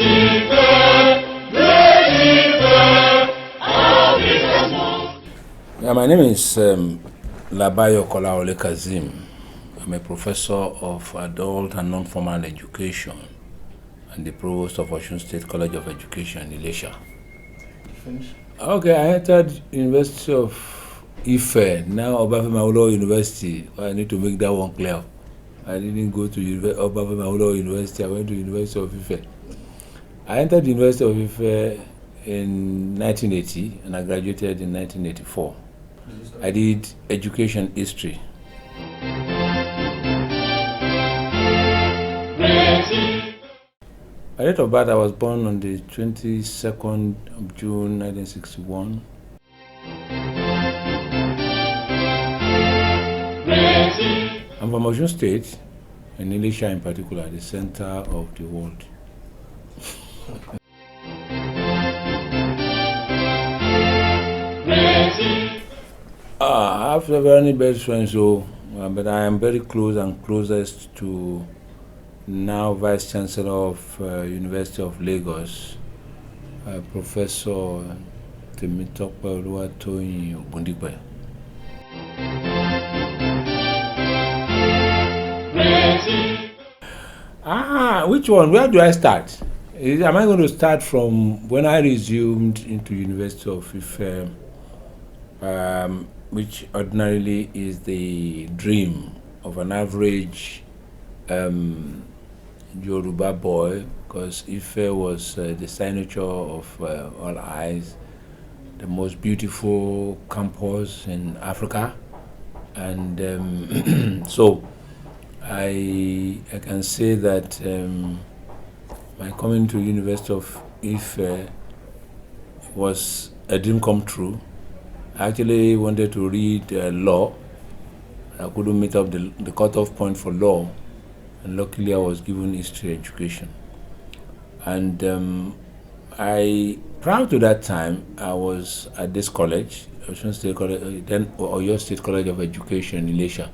Yeah, my name is LABAYO KOLAWOLE KAZEEM. I'm a professor of adult and non-formal education and the Provost of Osun State College of Education, Ilesa. Okay, I entered University of Ife, now Obafemi Awolowo University. I need to make that one clear. I didn't go to Obafemi Awolowo University, I went to University of Ife. I entered the University of Ife in 1980 and I graduated in 1984. I did education history. My date of birth, I was born on the 22nd of June 1961. I'm from Osun State, and Ilesa in particular, the center of the world. I have very best friends, but I am very close and closest to now Vice Chancellor of University of Lagos, Professor Temitope Oluwatoyin Ogundigbe. Which one? Where do I start? Am I going to start from when I resumed into University of Ife, which ordinarily is the dream of an average Yoruba boy, because Ife was the signature of all eyes, the most beautiful campus in Africa, and so I can say that my coming to University of Ife was a dream come true. I actually wanted to read law. I couldn't meet up the cutoff point for law, and luckily I was given history education. And prior to that time, I was at this college, Osun State College, then Oyo State College of Education in Ilesa.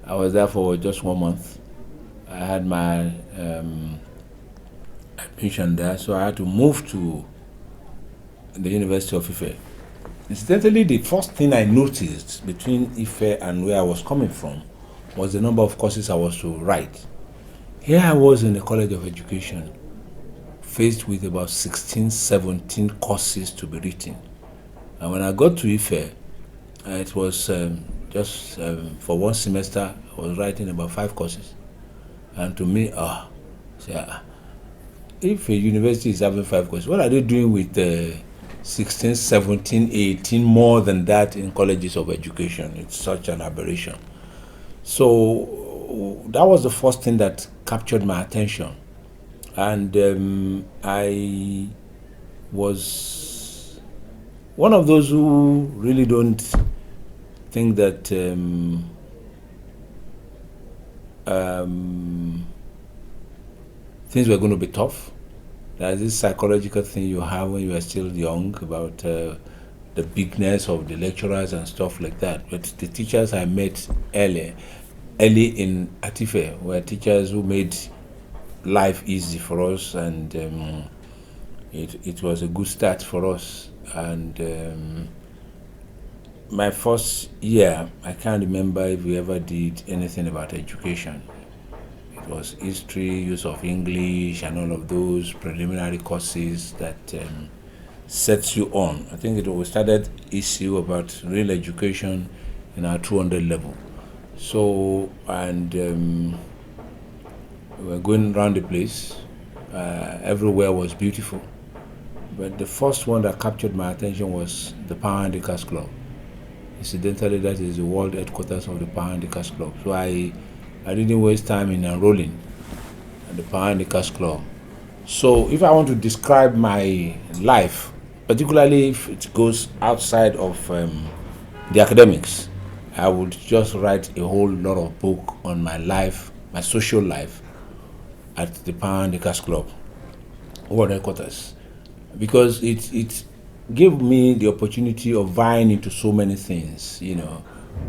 I was there for just 1 month. I had my admission there, so I had to move to the University of Ife. Incidentally, the first thing I noticed between Ife and where I was coming from was the number of courses I was to write. Here I was in the College of Education, faced with about 16, 17 courses to be written. And when I got to Ife, it was just for one semester, I was writing about 5 courses. And to me, if a university is having 5 courses, what are they doing with 16, 17, 18, more than that in colleges of education? It's such an aberration. So that was the first thing that captured my attention. And I was one of those who really don't think that things were going to be tough. There's this psychological thing you have when you are still young about the bigness of the lecturers and stuff like that. But the teachers I met early in Atife were teachers who made life easy for us, and it was a good start for us. And my first year, I can't remember if we ever did anything about education. It was history, use of English, and all of those preliminary courses that sets you on. I think we started issue about real education in our 200 level. So, and we were going around the place. Everywhere was beautiful. But the first one that captured my attention was the Power Handicast Club. Incidentally, that is the world headquarters of the Power Handicast Club. So I didn't waste time in enrolling at the Power Handicast Club. So if I want to describe my life, particularly if it goes outside of the academics, I would just write a whole lot of book on my life, my social life at the Power Handicast Club, world headquarters, because it gave me the opportunity of vying into so many things.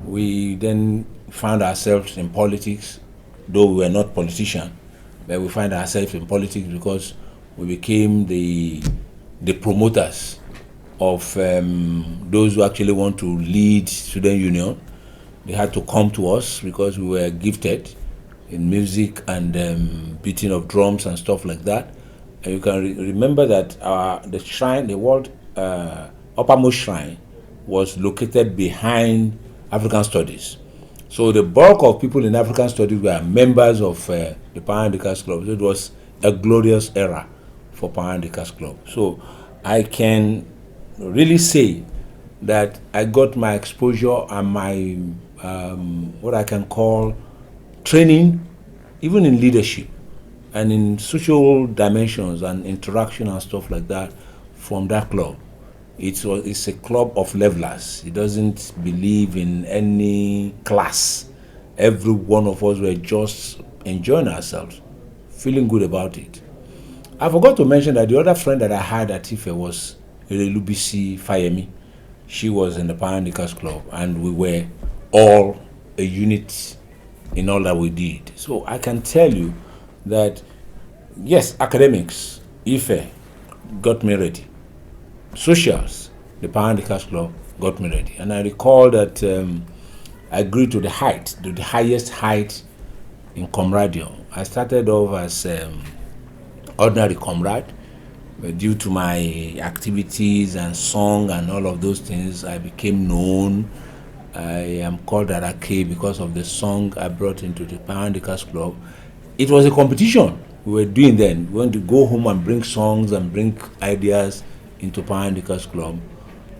We then found ourselves in politics, though we were not politicians, but we find ourselves in politics because we became the promoters of those who actually want to lead student union. They had to come to us because we were gifted in music and beating of drums and stuff like that. And you can remember that the shrine, the world uppermost shrine, was located behind African Studies. So the bulk of people in African Studies were members of the Power Handicast Club. So it was a glorious era for Power Handicast Club. So I can really say that I got my exposure and my what I can call training, even in leadership and in social dimensions and interaction and stuff like that, from that club. It's a club of levelers. It doesn't believe in any class. Every one of us were just enjoying ourselves, feeling good about it. I forgot to mention that the other friend that I had at Ife was Lubisi Fayemi. She was in the Power Handicast Club, and we were all a unit in all that we did. So I can tell you that, yes, academics, Ife got me ready. Socials, the Power Handicast Club got me ready. And I recall that I grew to the highest height in camaraderie. I started off as ordinary comrade, but due to my activities and song and all of those things, I became known. I am called Arake because of the song I brought into the Power Handicast Club. It was a competition we were doing then. We wanted to go home and bring songs and bring ideas into Power Handicast Club.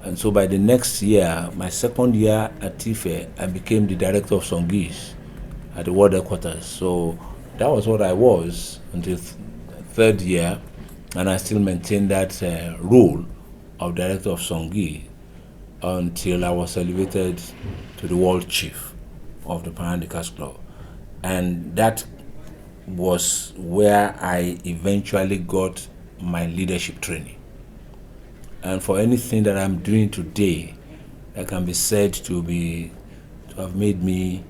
And so by the next year, my second year at TIFE, I became the director of Songis at the world headquarters. So that was what I was until third year, and I still maintained that role of director of Songi until I was elevated to the world chief of the Power Handicast Club. And that was where I eventually got my leadership training. And for anything that I'm doing today that can be said to have made me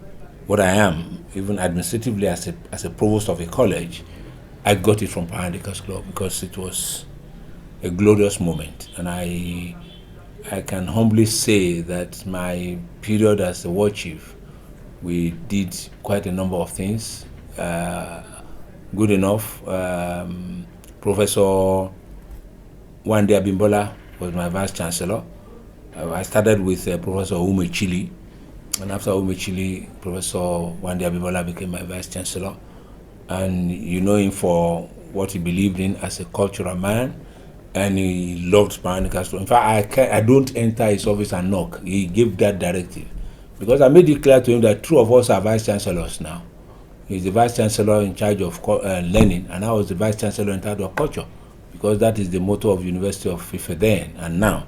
what I am, even administratively as a provost of a college, I got it from Power Handicast Club because it was a glorious moment. And I can humbly say that my period as the war chief, we did quite a number of things. Good enough. Professor Wande Abimbola was my vice chancellor. I started with Professor Ume Chili, and after Ume Chili, Professor Wande Abimbola became my vice chancellor. And you know him for what he believed in as a cultural man, and he loved Power Handicast Club. In fact, I don't enter his office and knock. He gave that directive, because I made it clear to him that two of us are vice chancellors now. He's the vice chancellor in charge of learning, and I was the vice chancellor in charge of culture, because that is the motto of University of Ife then and now.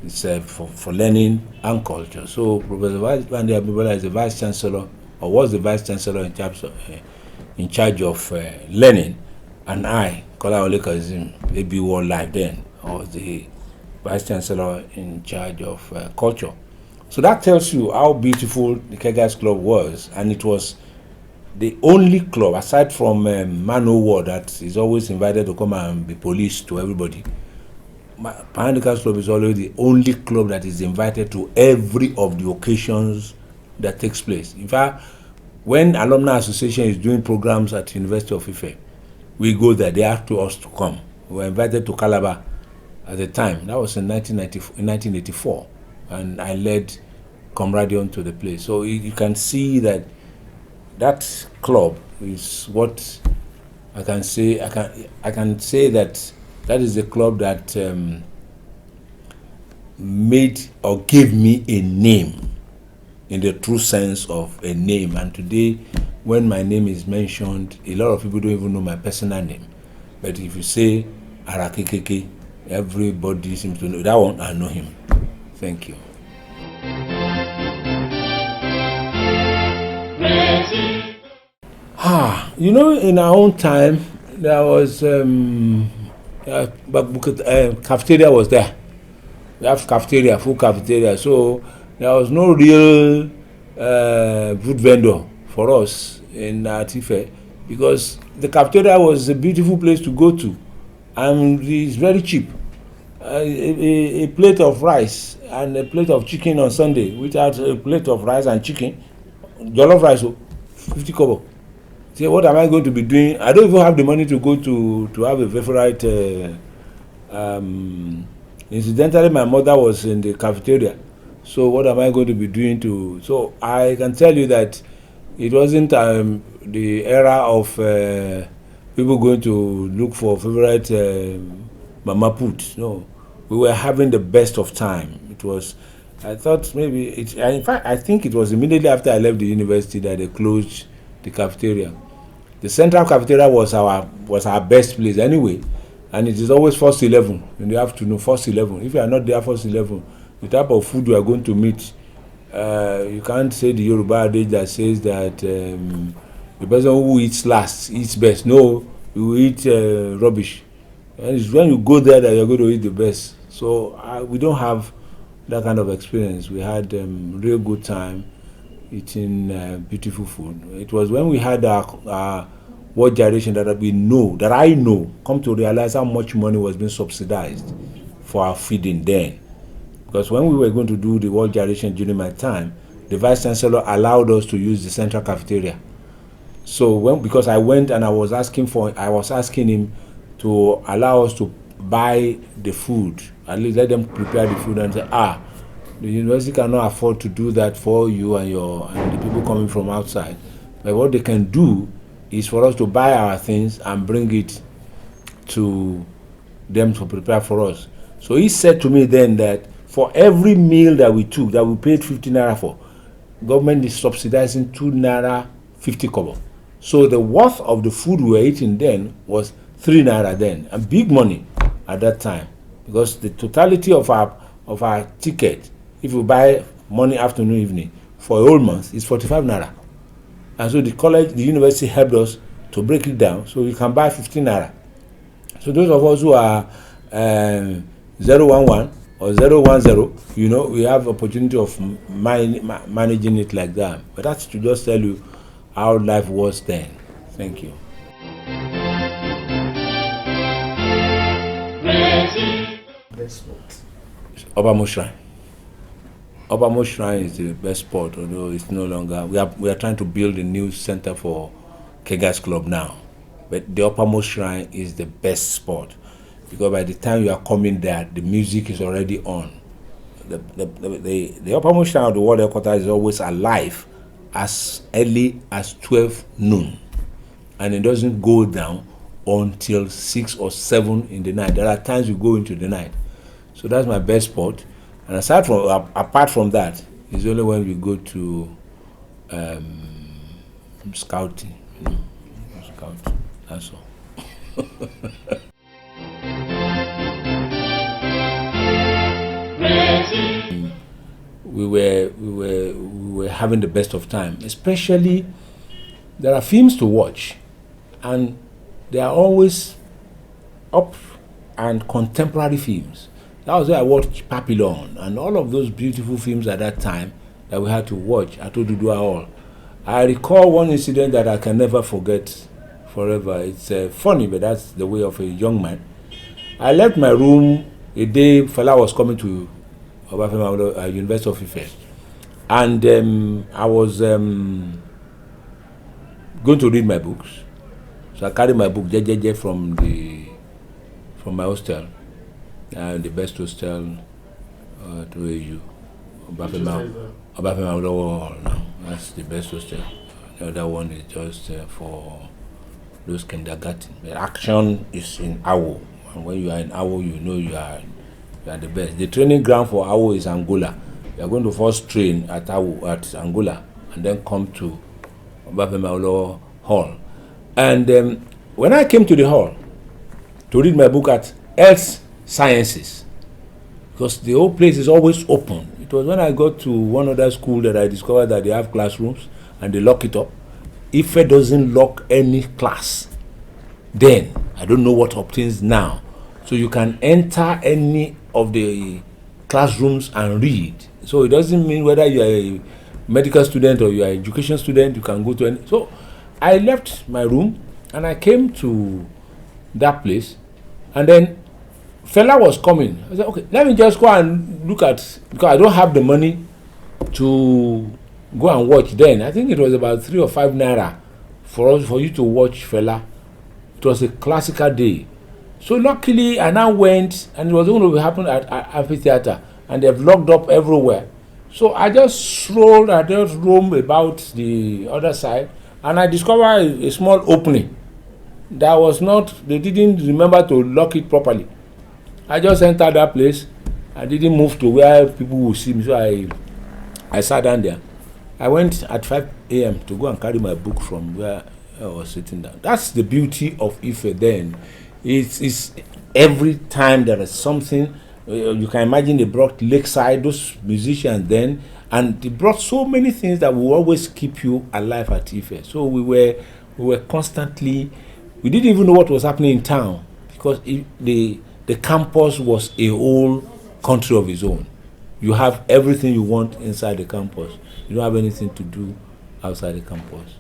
It's for learning and culture. So Professor Wande Abimbola is the vice chancellor, or was the vice chancellor in charge of learning, and I, KOLAWOLE KAZEEM, AB World Life then, I was the vice chancellor in charge of culture. So that tells you how beautiful the Kegas Club was, and it was the only club, aside from Man O' War, that is always invited to come and be police to everybody. Power Handicast Club is always the only club that is invited to every of the occasions that takes place. In fact, when Alumni Association is doing programs at University of Ife, we go there. They ask us to come. We were invited to Calabar at the time. That was in 1984, and I led camaraderie to the place. So you can see that that club is what I can say. I can say that is the club that made or gave me a name, in the true sense of a name. And today, when my name is mentioned, a lot of people don't even know my personal name. But if you say Arakekeke, everybody seems to know that one. I know him. Thank you. You know, in our own time, there was cafeteria was there. We have cafeteria, full cafeteria. So there was no real food vendor for us in Tife, because the cafeteria was a beautiful place to go to, and it's very cheap. A plate of rice and a plate of chicken on Sunday, without a plate of rice and chicken, jollof rice, 50 kobo. Say, what am I going to be doing? I don't even have the money to go to have a favorite. Incidentally, my mother was in the cafeteria, so what am I going to be doing to? So I can tell you that it wasn't the era of people going to look for favorite mama put. No, we were having the best of time. It was. I thought maybe it. In fact, I think it was immediately after I left the university that they closed the cafeteria. The central cafeteria was our best place anyway, and it is always 1:11 in the afternoon. 1:11. If you are not there 1:11, the type of food you are going to meet, you can't say the Yoruba adage that says that the person who eats last eats best. No, you eat rubbish, and it's when you go there that you are going to eat the best. So we don't have that kind of experience. We had real good time eating beautiful food. It was when we had our world generation that I know, come to realize how much money was being subsidized for our feeding then. Because when we were going to do the world generation during my time, the vice chancellor allowed us to use the central cafeteria. So because I went and I was asking him to allow us to buy the food, at least let them prepare the food, and say, the university cannot afford to do that for you and the people coming from outside. But what they can do is for us to buy our things and bring it to them to prepare for us. So he said to me then that for every meal that we took, that we paid 50 naira for, government is subsidizing 2 naira 50 kobo. So the worth of the food we were eating then was 3 naira then, and big money at that time, because the totality of our ticket, if you buy morning, afternoon, evening for a whole month, it's 45 naira. And so the university helped us to break it down so we can buy 15 naira. So those of us who are 011 or 010, we have opportunity of managing it like that. But that's to just tell you how life was then. Thank you. Obamo Shrine. Obamo Shrine is the best spot, although it's no longer. We are trying to build a new center for Kegas Club now, but the Obamo Shrine is the best spot because by the time you are coming there, the music is already on. The Obamo Shrine of the World Headquarters is always alive as early as 12 noon, and it doesn't go down until 6 or 7 in the night. There are times you go into the night, so that's my best spot. And apart from that, it's only when we go to scouting, scouting. That's all. We were having the best of time. Especially, there are films to watch, and they are always up and contemporary films. That was where I watched Papillon and all of those beautiful films at that time that we had to watch. I told you do all. I recall one incident that I can never forget forever. It's funny, but that's the way of a young man. I left my room a day Fela was coming to University of Ife, and I was going to read my books. So I carried my book JJJ from my hostel. The best hostel to AU. That's the best hostel. The other one is just for those kindergarten. The action is in Awo. And when you are in Awo, you know you are the best. The training ground for Awo is Angola. You are going to first train at Angola and then come to Obafemi Hall. And when I came to the hall to read my book at Health Sciences, because the whole place is always open. It was when I got to one other school that I discovered that they have classrooms and they lock it up. Ife doesn't lock any class. Then I don't know what obtains now. So you can enter any of the classrooms and read. So it doesn't mean whether you are a medical student or you are an education student, you can go to any. So I left my room and I came to that place And then Fela was coming. I said, okay, let me just go and look at, because I don't have the money to go and watch then. I think it was about 3 or 5 naira for you to watch Fela. It was a classical day. So luckily, I now went, and it was going to happen at amphitheater, and they've locked up everywhere. So I just strolled, I just roamed about the other side, and I discovered a small opening. That was not, they didn't remember to lock it properly. I just entered that place. I didn't move to where people would see me, so I sat down there. I went at 5 a.m. to go and carry my book from where I was sitting down. That's the beauty of Ife then. It's every time there is something, you can imagine they brought Lakeside, those musicians then, and they brought so many things that will always keep you alive at Ife. So we were constantly, we didn't even know what was happening in town, because the campus was a whole country of its own. You have everything you want inside the campus. You don't have anything to do outside the campus.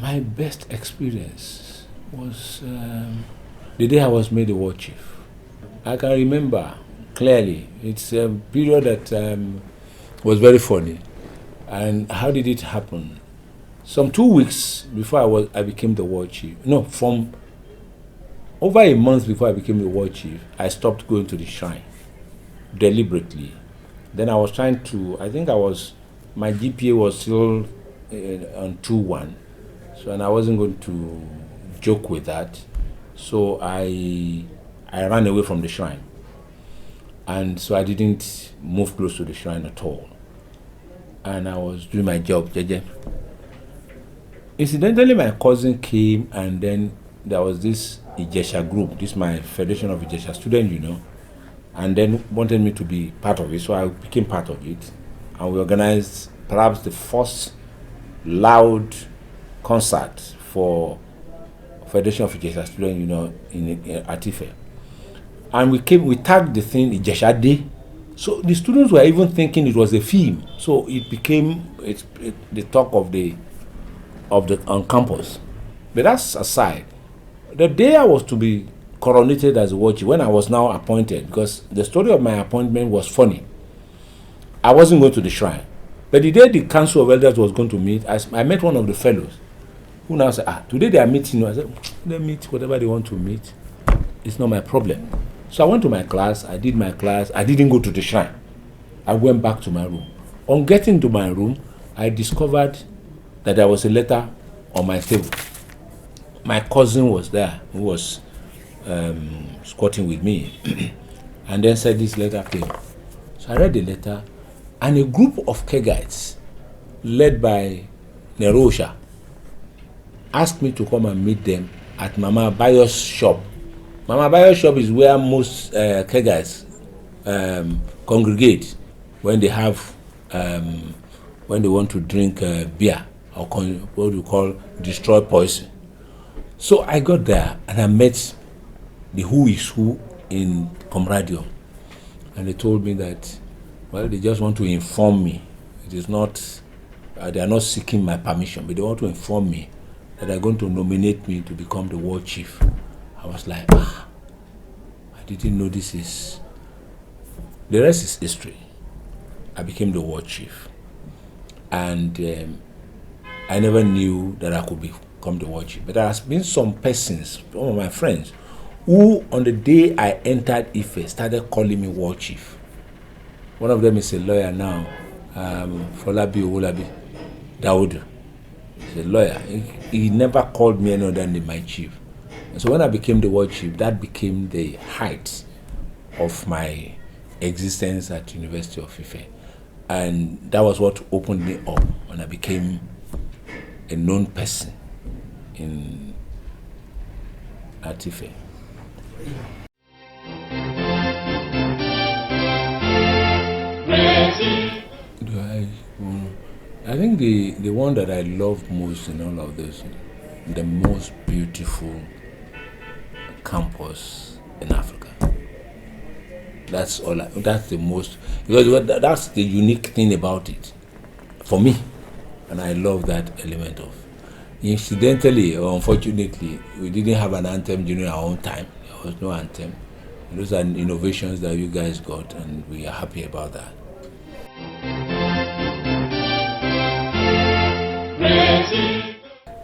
My best experience was the day I was made the war chief. I can remember clearly. It's a period that was very funny. And how did it happen? Some 2 weeks before I became the war chief. No, from over a month before I became the war chief, I stopped going to the shrine deliberately. Then I was trying to, my GPA was still on 2.1, so, and I wasn't going to joke with that. So I ran away from the shrine. And so I didn't move close to the shrine at all. And I was doing my job, jeje. Incidentally, my cousin came, and then there was this Ijesha group, this my Federation of Ijesha students, and then wanted me to be part of it, so I became part of it. And we organized perhaps the first loud concert for Federation of Ijesha students, in Atife. And we tagged the thing Ijesha Day. So the students were even thinking it was a theme. So it became the talk of the on campus. But that's aside. The day I was to be coronated as a war chief, when I was now appointed, because the story of my appointment was funny. I wasn't going to the shrine. But the day the Council of Elders was going to meet, I met one of the fellows who now said, today they are meeting. I said, they meet whatever they want to meet. It's not my problem. So I went to my class, I did my class, I didn't go to the shrine. I went back to my room. On getting to my room, I discovered that there was a letter on my table. My cousin was there, who was squatting with me, and then said this letter came. So I read the letter, and a group of Kegites, led by Nerosha, asked me to come and meet them at Mama Bayo's shop. Mama Bayo's shop is where most Kegites congregate when they have when they want to drink beer, or what we call destroy poison. So I got there and I met the who is who in Comradium, and they told me that, well, they just want to inform me. It is not, they are not seeking my permission, but they want to inform me that they're going to nominate me to become the war chief. I was like, I didn't know this is. The rest is history. I became the war chief, and I never knew that I could become the war chief. But there has been some persons, some of my friends, who on the day I entered Ife started calling me war chief. One of them is a lawyer now, LABAYO Dawood. He's a lawyer. He never called me any other than my chief. And so when I became the war chief, that became the height of my existence at University of Ife. And that was what opened me up when I became a known person at Ife. I think the one that I love most in all of this, the most beautiful campus in Africa. That's all. That's the most, because that's the unique thing about it, for me. and I love that element of. Incidentally or unfortunately, we didn't have an anthem during our own time. There was no anthem. Those are innovations that you guys got, and we are happy about that.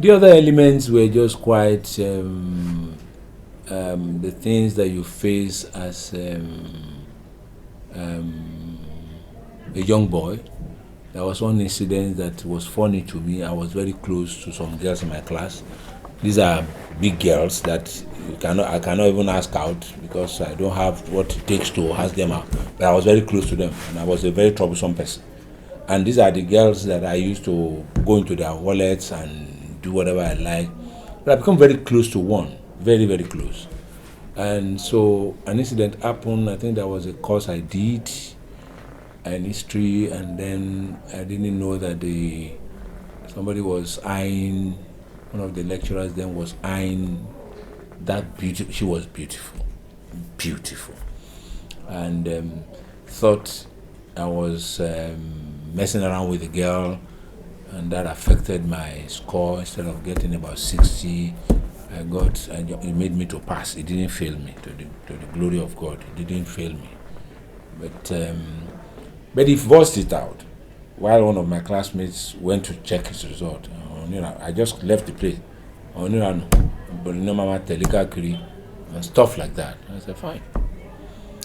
The other elements were just quite the things that you face as a young boy. There was one incident that was funny to me. I was very close to some girls in my class. These are big girls that I cannot even ask out because I don't have what it takes to ask them out. But I was very close to them, and I was a very troublesome person. And these are the girls that I used to go into their wallets and do whatever I like. But I become very close to one, very, very close. And so an incident happened. I think there was a course I did in history, and then I didn't know that somebody was eyeing, one of the lecturers then was eyeing that beauty. She was beautiful, beautiful, and thought I was messing around with the girl, and that affected my score. Instead of getting about 60, it made me to pass. It didn't fail me, to the glory of God. It didn't fail me, but he forced it out. While one of my classmates went to check his result, I just left the place. But Mama Telika Kiri and stuff like that. And I said, fine.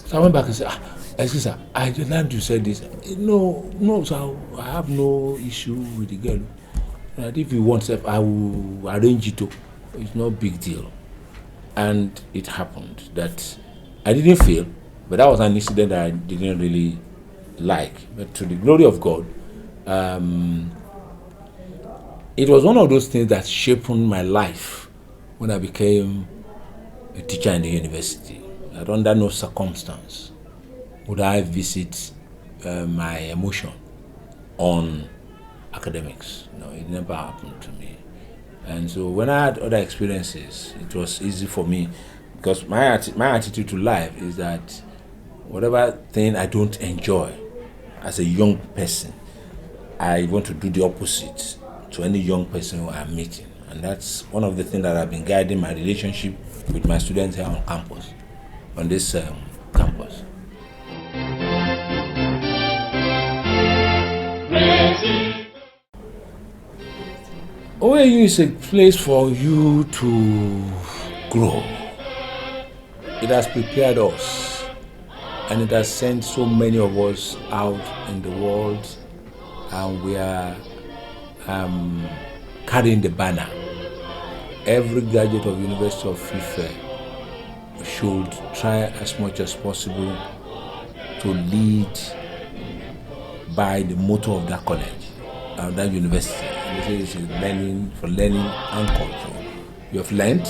So I went back and said, excuse me, I did not you said this. No, so I have no issue with the girl. And if you want, I will arrange it. It's no big deal. And it happened that I didn't fail, but that was an incident that I didn't really like. But to the glory of God, it was one of those things that shaped my life when I became a teacher in the university. That under no circumstance would I visit my emotion on academics. No, it never happened to me. And so when I had other experiences, it was easy for me, because my attitude to life is that whatever thing I don't enjoy as a young person, I want to do the opposite to any young person who I'm meeting. And that's one of the things that I've been guiding my relationship with my students here on campus, on this campus. OAU is a place for you to grow. It has prepared us, and it has sent so many of us out in the world, and we are carrying the banner. Every graduate of University of Ife should try as much as possible to lead by the motto of that college, that university. This is learning and culture. You have learned,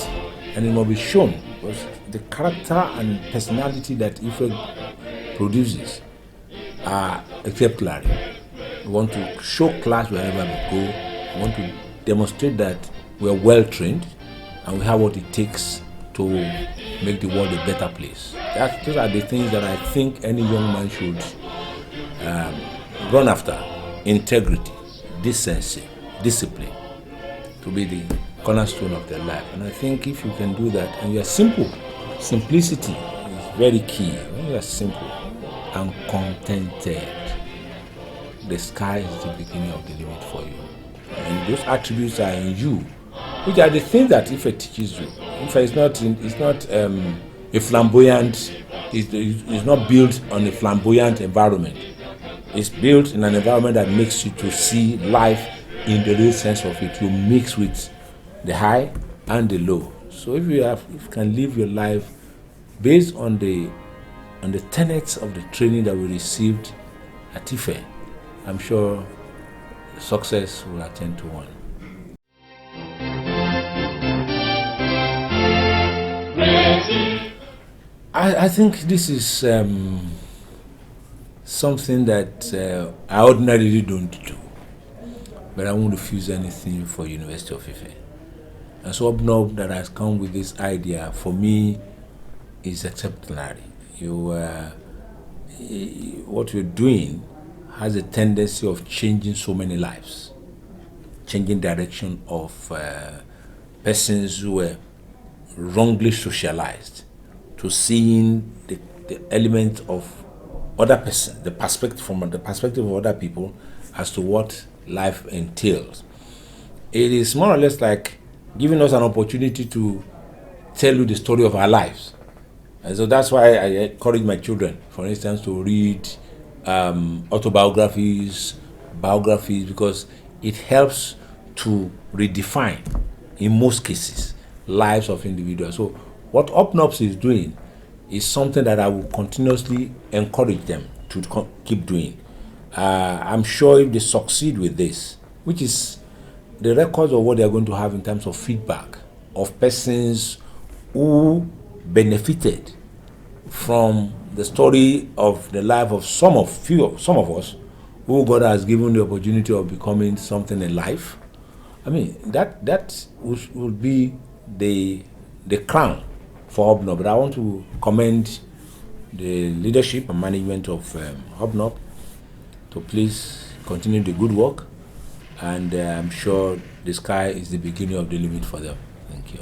and it must be shown, because the character and personality that Ife produces are exemplary. We want to show class wherever we go. We want to demonstrate that we are well trained and we have what it takes to make the world a better place. Those are the things that I think any young man should run after. Integrity, decency, discipline, to be the cornerstone of their life. And I think if you can do that, and you are simple, simplicity is very key. When you are simple and contented, the sky is the beginning of the limit for you. And those attributes are in you, which are the things that Ife teaches you. Ife is not a flamboyant, it's not built on a flamboyant environment. It's built in an environment that makes you to see life in the real sense of it. You mix with the high and the low. So if you can live your life based on the tenets of the training that we received at Ife, I'm sure success will attend to one. I think this is something that I ordinarily don't do, but I won't refuse anything for University of Ife. And so Obnob that has come with this idea, for me, is exemplary. What you're doing has a tendency of changing so many lives. changing direction of persons who were wrongly socialized, to seeing the element of other person, the perspective from the perspective of other people as to what life entails. It is more or less like giving us an opportunity to tell you the story of our lives. And so that's why I encourage my children, for instance, to read autobiographies, biographies, because it helps to redefine, in most cases, lives of individuals. So what UpNops is doing is something that I will continuously encourage them to keep doing. I'm sure if they succeed with this, which is the records of what they are going to have in terms of feedback of persons who benefited from the story of the life of some of us, who God has given the opportunity of becoming something in life. I mean, that would be the crown for Hobnob. But I want to commend the leadership and management of Hobnob to please continue the good work, and I'm sure the sky is the beginning of the limit for them. Thank you.